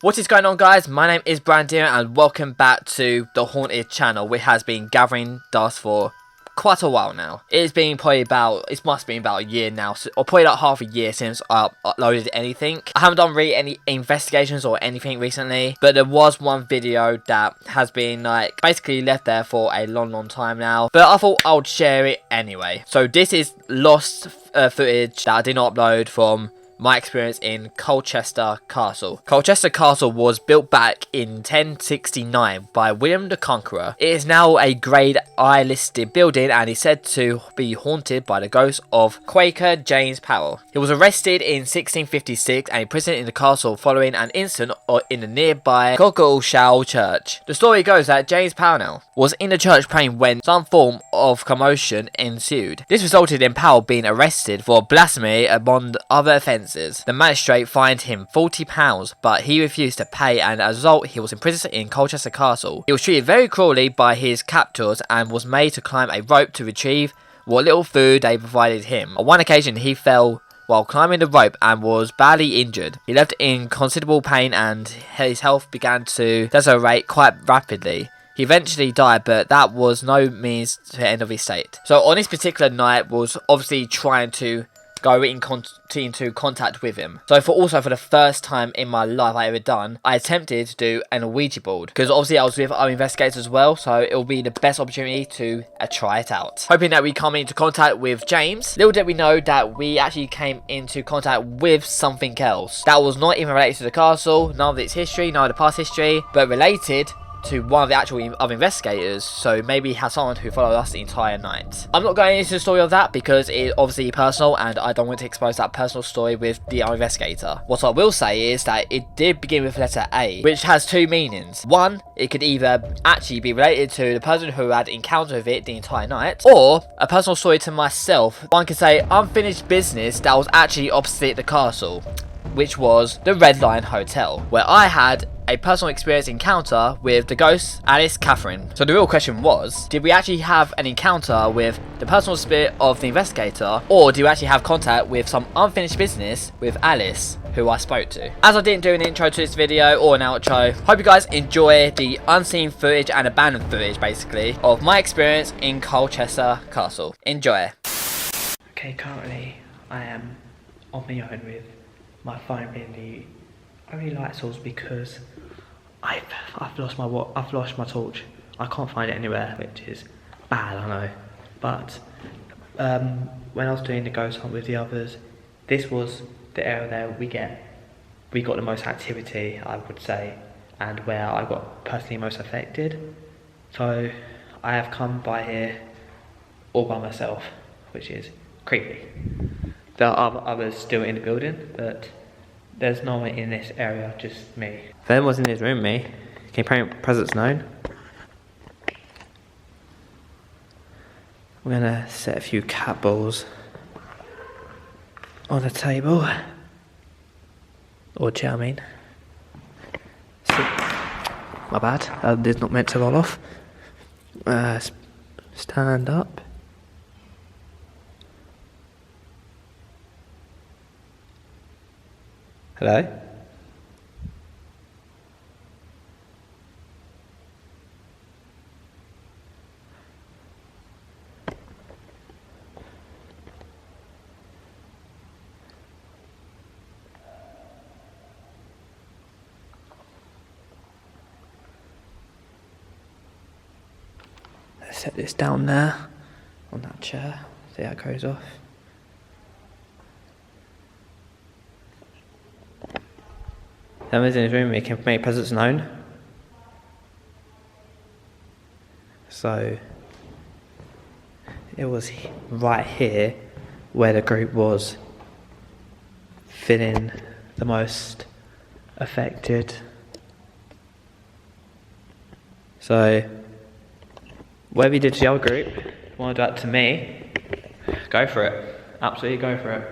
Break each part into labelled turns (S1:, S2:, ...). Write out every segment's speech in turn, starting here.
S1: What is going on, guys? My name is Brandon and welcome back to the Haunted channel, which has been gathering dust for quite a while now. It must have been about a year now, or probably like half a year since I uploaded anything. I haven't done really any investigations or anything recently, but there was one video that has been like basically left there for a long time now, but I thought I would share it anyway. So this is lost footage that I did not upload from my experience in Colchester Castle. Colchester Castle was built back in 1069 by William the Conqueror. It is now a Grade I listed building and is said to be haunted by the ghost of Quaker James Powell. He was arrested in 1656 and imprisoned in the castle following an incident in the nearby Colchester church. The story goes that James Powell was in the church praying when some form of commotion ensued. This resulted in Powell being arrested for blasphemy among other offences. The magistrate fined him £40, but he refused to pay, and as a result he was imprisoned in Colchester Castle. He was treated very cruelly by his captors and was made to climb a rope to retrieve what little food they provided him. On one occasion he fell while climbing the rope and was badly injured. He left in considerable pain and his health began to deteriorate quite rapidly. He eventually died, but that was no means to the end of his state. So on this particular night was obviously trying to go into contact with him. So for the first time in my life I ever done, I attempted to do an Ouija board, because obviously I was with other investigators as well, so it will be the best opportunity to try it out. Hoping that we come into contact with James. Little did we know that we actually came into contact with something else that was not even related to the castle, none of its history, none of the past history, but related to one of the actual other investigators, so maybe he has someone who followed us the entire night. I'm not going into the story of that because it's obviously personal and I don't want to expose that personal story with the other investigator. What I will say is that it did begin with letter A, which has two meanings. One, it could either actually be related to the person who had encountered with it the entire night, or a personal story to myself. One could say unfinished business that was actually opposite the castle, which was the Red Lion Hotel, where I had a personal experience encounter with the ghost Alice Catherine. So the real question was, did we actually have an encounter with the personal spirit of the investigator, or do we actually have contact with some unfinished business with Alice, who I spoke to? As I didn't do an intro to this video or an outro, hope you guys enjoy the unseen footage and abandoned footage basically of my experience in Colchester Castle. Enjoy.
S2: Okay, currently I am on my own with my phone being the only light source because I've lost my torch. I can't find it anywhere, which is bad, I know. But when I was doing the ghost hunt with the others, this was the area there we got the most activity, I would say, and where I got personally most affected. So I have come by here all by myself, which is creepy. There are others still in the building, but there's no one in this area, just me. If anyone's in this room, me, can you paint presence known? I'm gonna set a few cat balls on the table. Or chair, I mean. My bad, that did not meant to roll off. Stand up. Hello? Let's set this down there on that chair. See how it goes off. Someone's in his room, he can make presence known. So it was right here where the group was feeling the most affected. So whatever you did to the other group, if you want to do that to me, go for it. Absolutely go for it.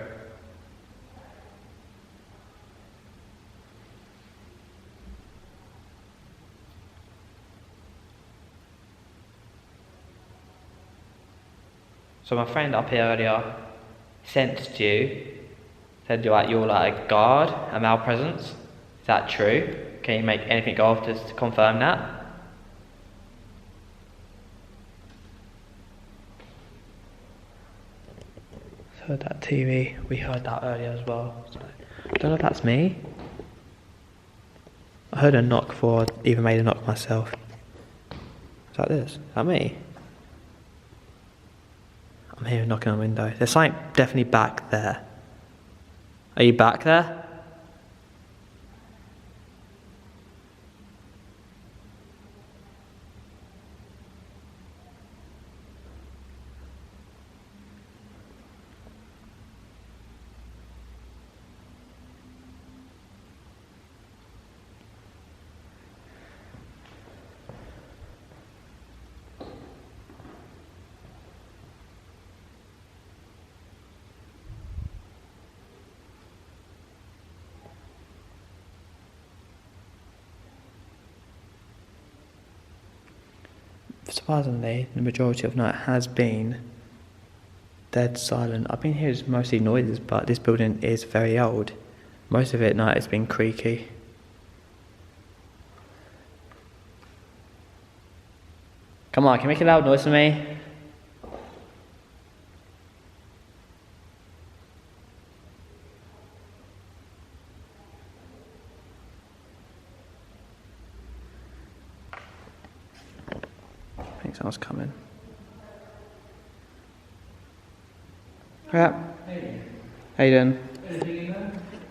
S2: So my friend up here earlier sensed you, said you're like a guard, a malpresence. Is that true? Can you make anything go off just to confirm that? Heard that TV. We heard that earlier as well. So, I don't know if that's me. I heard a knock before I even made a knock myself. Is that this? Is that me? I'm hearing knocking on the window. There's something definitely back there. Are you back there? Surprisingly, the majority of night has been dead silent. I've been hearing mostly noises, but this building is very old. Most of it at night has been creaky. Come on, can you make a loud noise for me? I think someone's coming. Yeah. How you doing?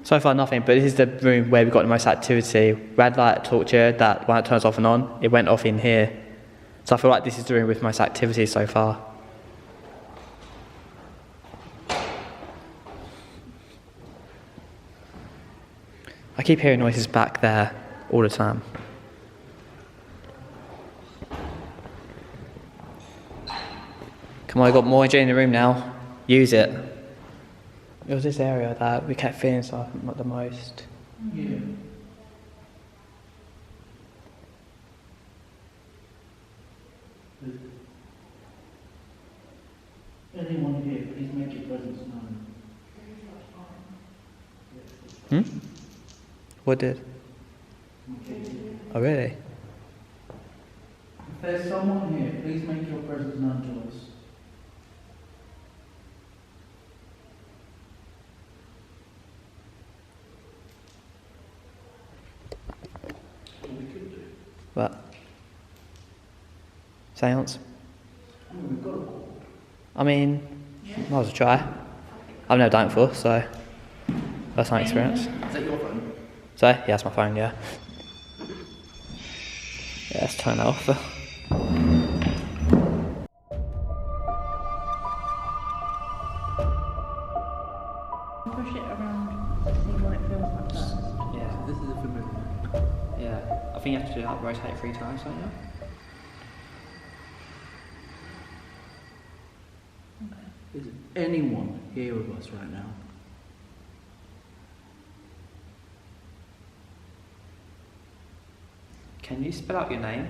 S2: So far nothing, but this is the room where we've got the most activity. Red light torture, that one that turns off and on, it went off in here. So I feel like this is the room with most activity so far. I keep hearing noises back there all the time. Come on, I've got more energy in the room now. Use it. It was this area that we kept feeling something the most.
S3: Yeah. Anyone here, please make your presence known.
S2: What did? Oh, really?
S3: If there's someone here, please make your presence known to us. What we could do.
S2: What? Seance?
S3: I mean, we've got a call.
S2: I mean, might as well try. I've never done it before, so that's my experience.
S3: Is that your phone?
S2: So, yeah, that's my phone, yeah. Yeah, let's turn that off.
S4: Push it around to see what it feels like first.
S2: Yeah,
S3: This is a familiar.
S2: yeah. I think you have to do that, rotate 3 times, don't you?
S3: Is anyone here with us right now?
S2: Can you spell out your name?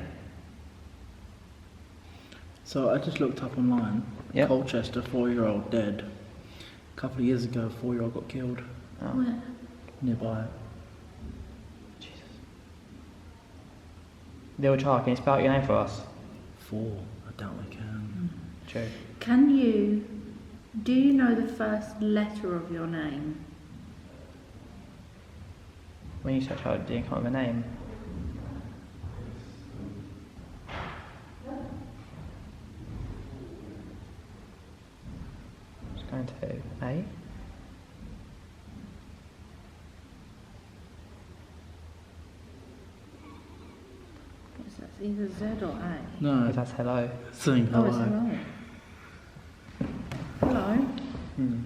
S3: So I just looked up online.
S2: Yep.
S3: Colchester, 4-year-old dead. A couple of years ago, a 4-year-old got killed
S2: Oh.
S4: Where?
S3: nearby.
S2: Jesus. Little child, can you spell out your name for us?
S3: 4. I doubt I can.
S2: True.
S4: Do you know the first letter of your name?
S2: When you search out, do you come up with a name? Just going to A.
S4: Yes, that's either Z or A.
S3: No,
S2: Because that's hello.
S3: saying
S4: Oh,
S3: hello.
S4: it's hello. Hello.
S2: Hmm.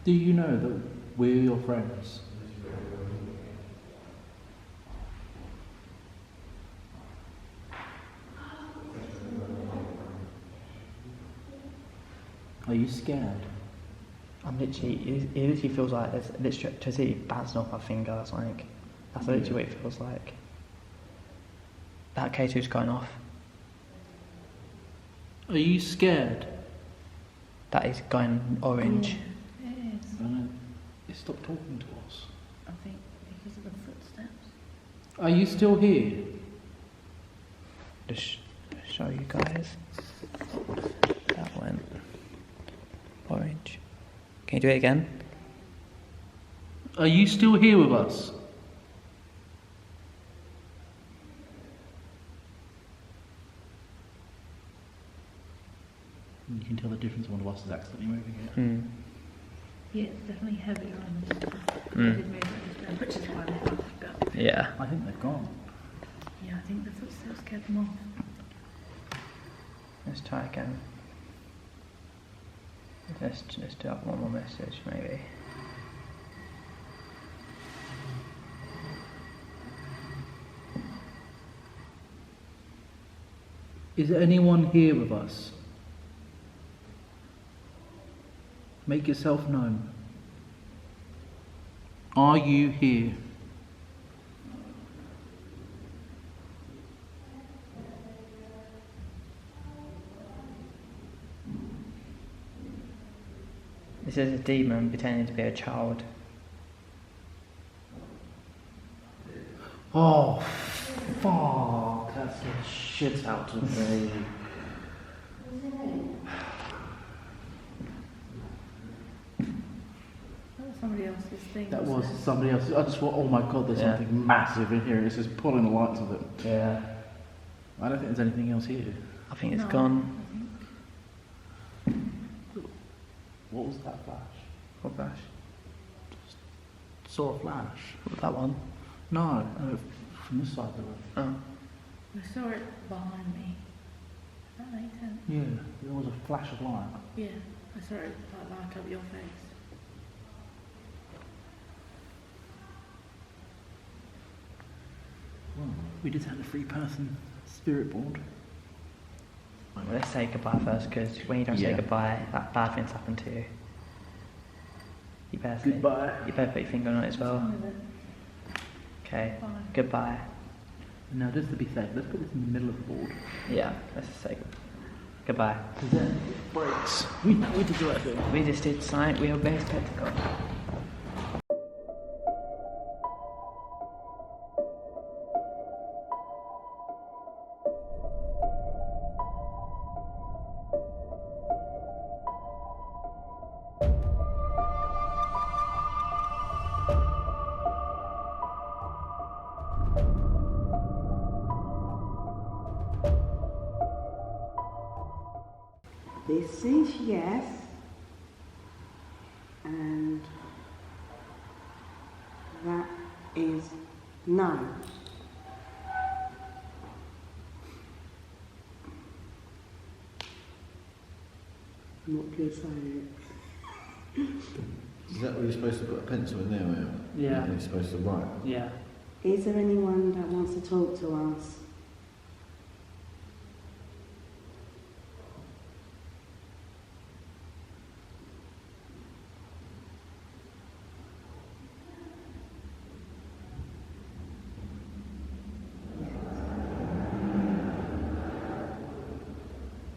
S3: Do you know that we're your friends? Are you scared?
S2: I'm literally, it literally feels like there's literally bouncing off my finger or something. That's literally what it feels like. That K2's going off.
S3: Are you scared?
S2: That is going orange.
S4: Yeah, it is.
S3: I know. It stopped talking to us.
S4: I think because of the footsteps.
S3: Are you still here?
S2: Just show you guys. That went orange. Can you do it again?
S3: Are you still here with us? You can tell the difference when one of us is accidentally moving it.
S4: Yeah, it's definitely heavier on this one.
S2: Mm.
S4: I did move it just which is why they have to go.
S2: Yeah.
S3: I think they've gone.
S4: Yeah, I think the footsteps kept them off.
S2: Let's try again. Let's do up one more message, maybe.
S3: Is there anyone here with us? Make yourself known. Are you here?
S2: This is a demon pretending to be a child.
S3: Oh, fuck. That's a shit out of me.
S4: That was somebody else's thing.
S3: That was
S4: wasn't it?
S3: somebody else. I just thought, oh my god, there's
S2: Yeah.
S3: something massive in here. It's just pulling the lights of it.
S2: Yeah.
S3: I don't think there's anything else here.
S2: I think it's
S4: No,
S2: gone.
S4: I think.
S3: What was that flash?
S2: What flash?
S3: Saw a flash.
S2: That one?
S3: No, from this side of the room.
S2: Oh.
S4: I saw it behind me. Does that make sense?
S3: Yeah, there was a flash of light.
S4: Yeah, I saw it like light up your face.
S3: Well, we did have a 3-person spirit board.
S2: Well, let's say goodbye first, because when you don't say
S3: Yeah.
S2: goodbye, that bad things happen to you. You better say,
S3: Goodbye.
S2: you better put your finger on it as well.
S4: Fine with it.
S2: Okay.
S4: Bye.
S2: Goodbye.
S3: Now, just to be safe, let's put this in the middle of the board.
S2: Yeah. Let's just say goodbye.
S3: Because then it breaks. We did the right thing.
S2: We just did something. We obeyed spectacle.
S5: This is yes, and that is no. I'm not good saying
S6: Is that where you're supposed to put a pencil in there?
S2: Yeah.
S6: And you're supposed to write?
S2: Yeah.
S5: it. Is there anyone that wants to talk to us?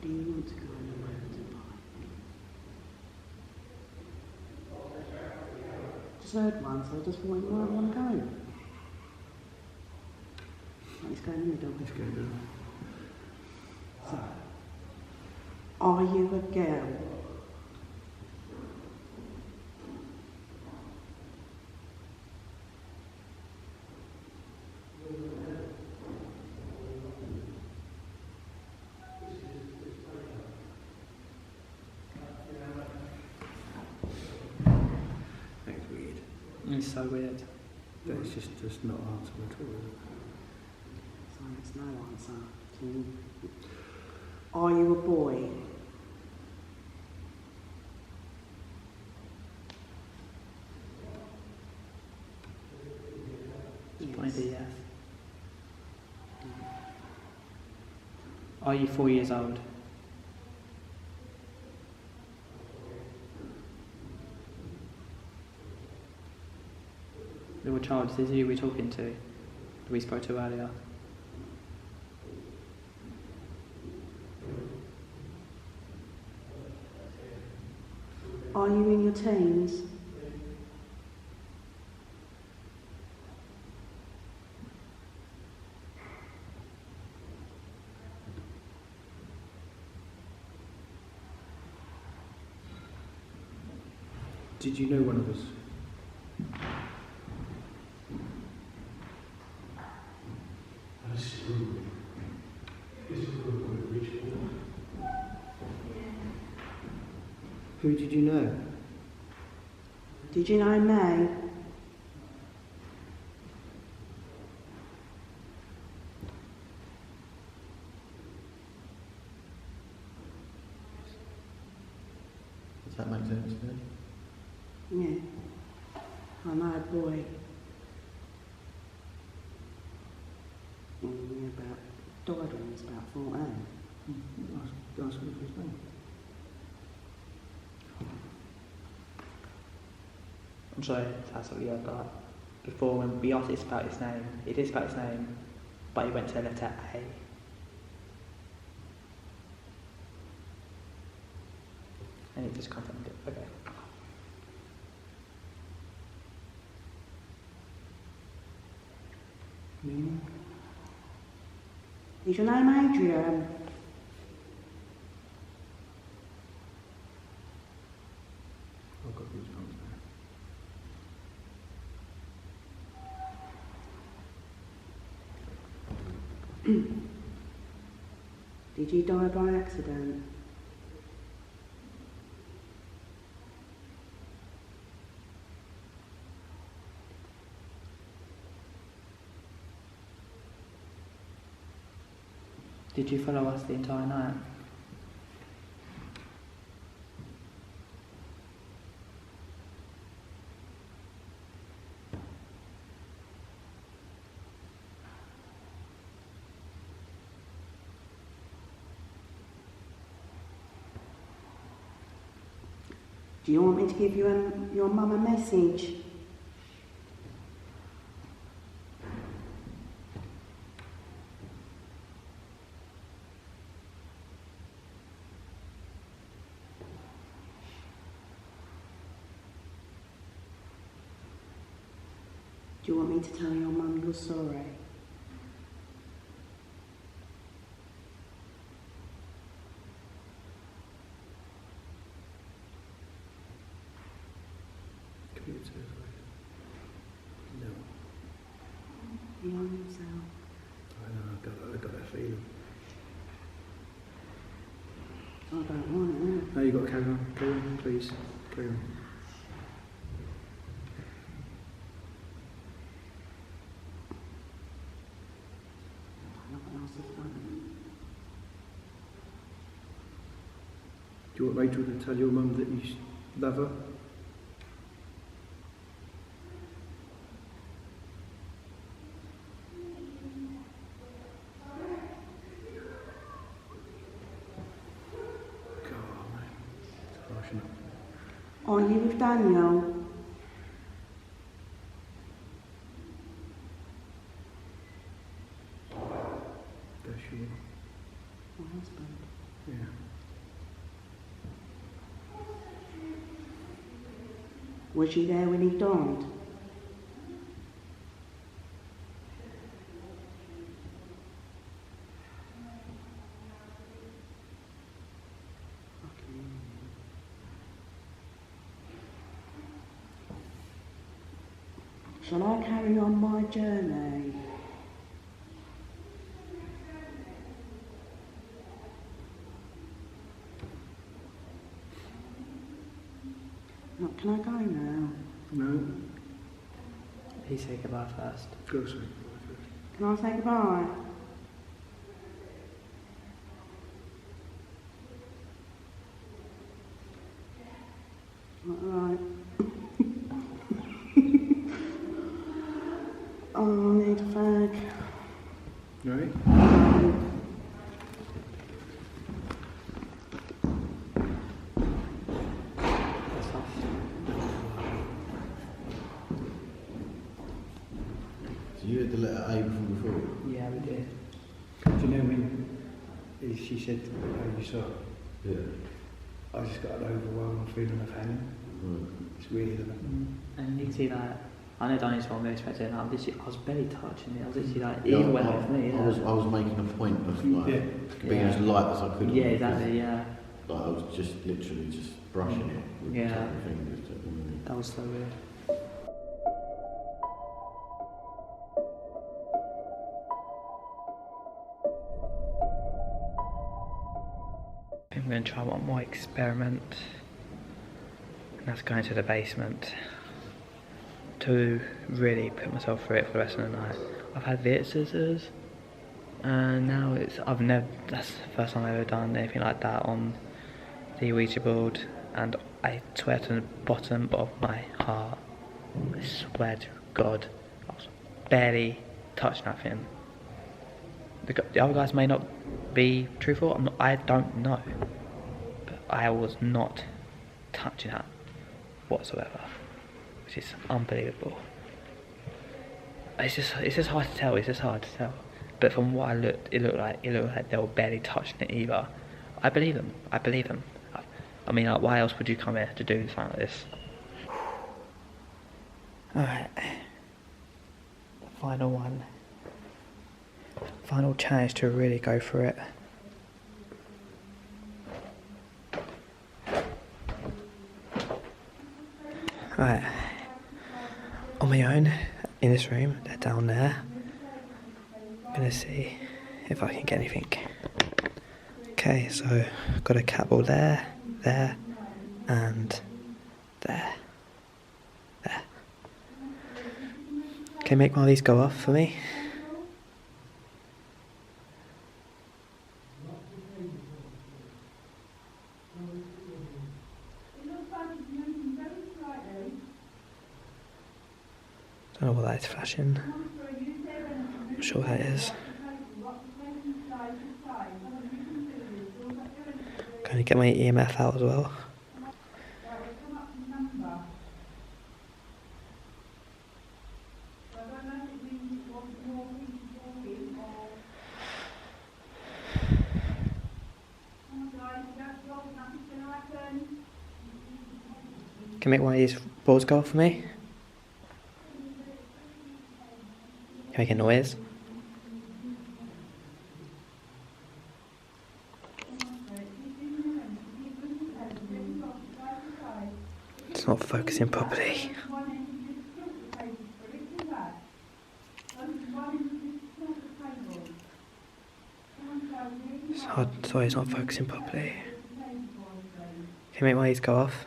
S5: Do you want to go on a motorbike? Just heard one, so I just thought you might want to go. Let's go in the middle. Let's go down. So, are you a girl?
S7: That's weird.
S2: It's so weird.
S7: But it's just not answerable at all, is it?
S5: So it's no answer. Are you a boy?
S2: It's probably yes. Are you 4 years old? Little child, is this who we're talking to? That we spoke to earlier?
S5: Are you in your teens?
S7: Did you know one of us? Who did you know?
S5: Did you know me?
S6: Does that make sense then?
S5: Yeah. I know a boy. Died when he was about 14.
S7: Ask him for his name.
S2: I'm sorry, that's what we heard that. Before, when we asked it about his name, it is about his name, but he went to the letter A. And it just confirmed it. Okay.
S5: Is your name Adrian?
S7: I've got goosebumps now.
S5: Did you die by accident?
S2: Did you follow us the entire night?
S5: Do you want me to give you your mum a message? Do you want me to tell your mum you're sorry?
S7: Committed suicide. No.
S5: He hung himself.
S7: I know, I got that feeling.
S5: I don't want it.
S7: No, you've got to carry on. Carry on, please. Carry on. Do you want Rachel to tell your mum that you love her? God, mate. It's harsh enough.
S5: Are you with Daniel?
S7: Yes, you will.
S5: My husband.
S7: Yeah.
S5: Was you there when he died? Shall I carry on my journey? Look, can I go now?
S7: No?
S2: He said goodbye first.
S7: Go say.
S5: Can I say goodbye? Alright. Oh, I need a fag.
S7: Right?
S2: That's off.
S6: So you had the letter A from before?
S2: Yeah, we did.
S7: Do you know when she said, "Oh, you saw?"
S6: Yeah.
S7: I just got an overwhelming feeling of hanging.
S6: Right.
S7: It's weird, isn't it?
S2: And you can see that. I know Donnie's one we expected, and I was barely touching it. I was literally like, it
S6: Yeah,
S2: even went off me.
S6: I was making a point of like
S7: Yeah.
S6: being
S2: Yeah.
S6: as light as I could.
S2: Yeah, exactly, yeah.
S6: Like I was just literally just brushing it with
S2: Yeah.
S6: my fingers. Do you know what I mean?
S2: That was so weird. I'm going to try one more experiment, and that's going to the basement to really put myself through it for the rest of the night. I've had visitors, and now that's the first time I've ever done anything like that on the Ouija board, and I swear to the bottom of my heart, I swear to God, I was barely touched nothing. The other guys may not be truthful, I don't know, but I was not touching that whatsoever, which is unbelievable. It's just hard to tell. It's just hard to tell. But from what it looked like they were barely touching it either. I believe them. I mean, like, why else would you come here to do something like this? Alright. The final one. Final challenge to really go for it. Alright. On my own, in this room, they're down there. I'm gonna see if I can get anything. Okay, so I've got a cat ball there, and there. Can you make one of these go off for me? Don't know what that is flashing. I'm not sure what that is. Going to get my EMF out as well. Can you make one of these balls go off for me? Can you make a noise? It's not focusing properly. It's hard, sorry, it's not focusing properly. Can you make one of these go off?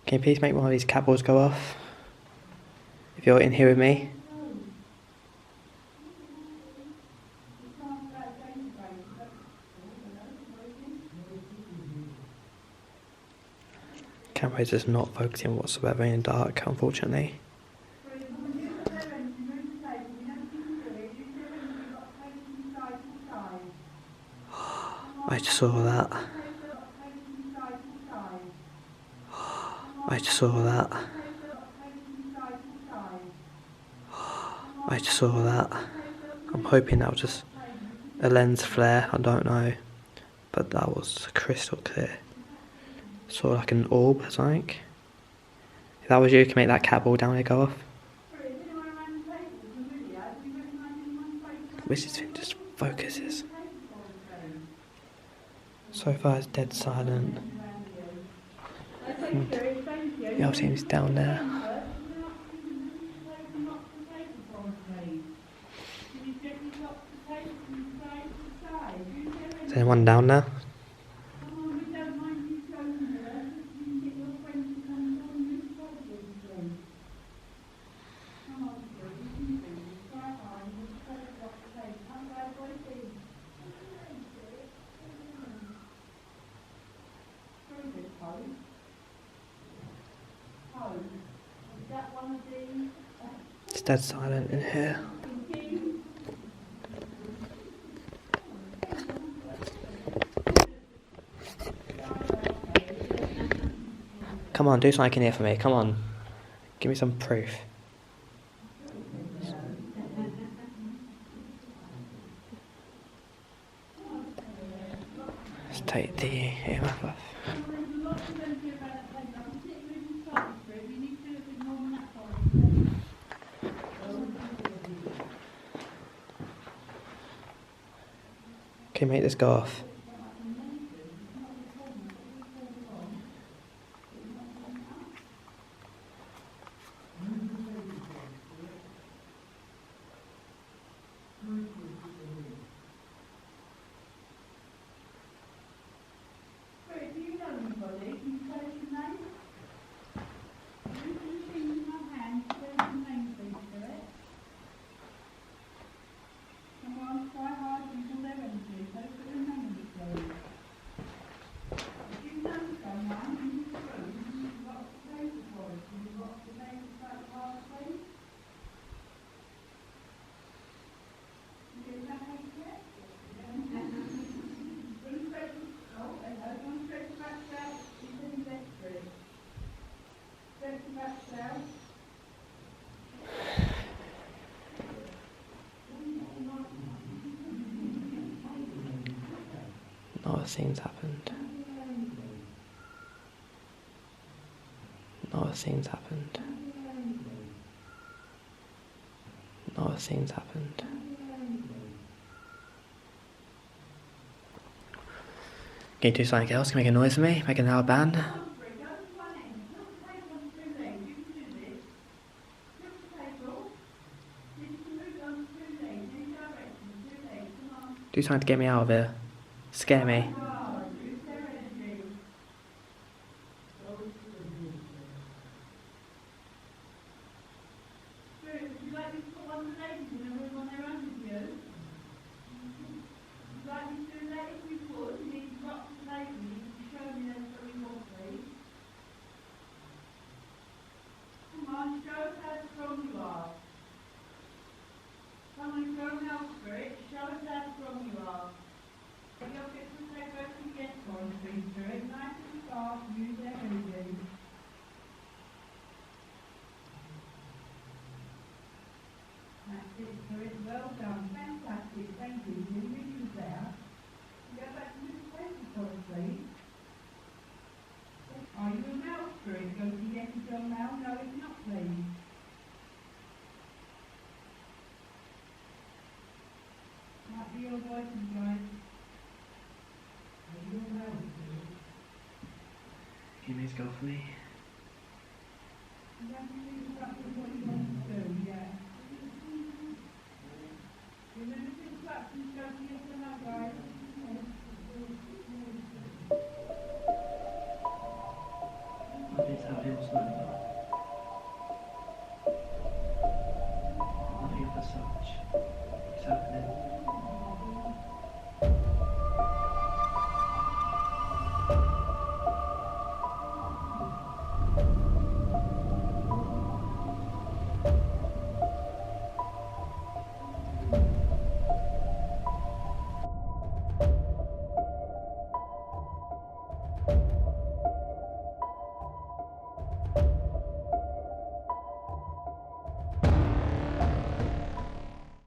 S2: Can you please make one of these cat balls go off? If you're in here with me. Camera is just not focusing whatsoever in the dark, unfortunately. I just saw that. I just saw that. I just saw that. I'm hoping that was just a lens flare, I don't know. But that was crystal clear. Sort of like an orb or something. If that was you, can you make that cat ball down there go off? Which this thing just focuses. So far it's dead silent. And the other team's down there. Is anyone down there? It's dead silent in here. Come on, do something in here for me, come on. Give me some proof. Let's take the EMF off. Okay, make this go off. Another scene's happened. Another scene's happened. Another scene's happened. Can you do something else? Can you make a noise for me? Make a loud band? Do something to get me out of here. Scare me.
S8: Well done, fantastic, thank you. You really was there. Go back to Mr. Westcott, please. Are you a mouse spirit? Go to yes, it's your mouse. No, it's not, please. Might be your voice, guys. Are you a mouse spirit?
S2: Can you make this go for me?
S8: You don't believe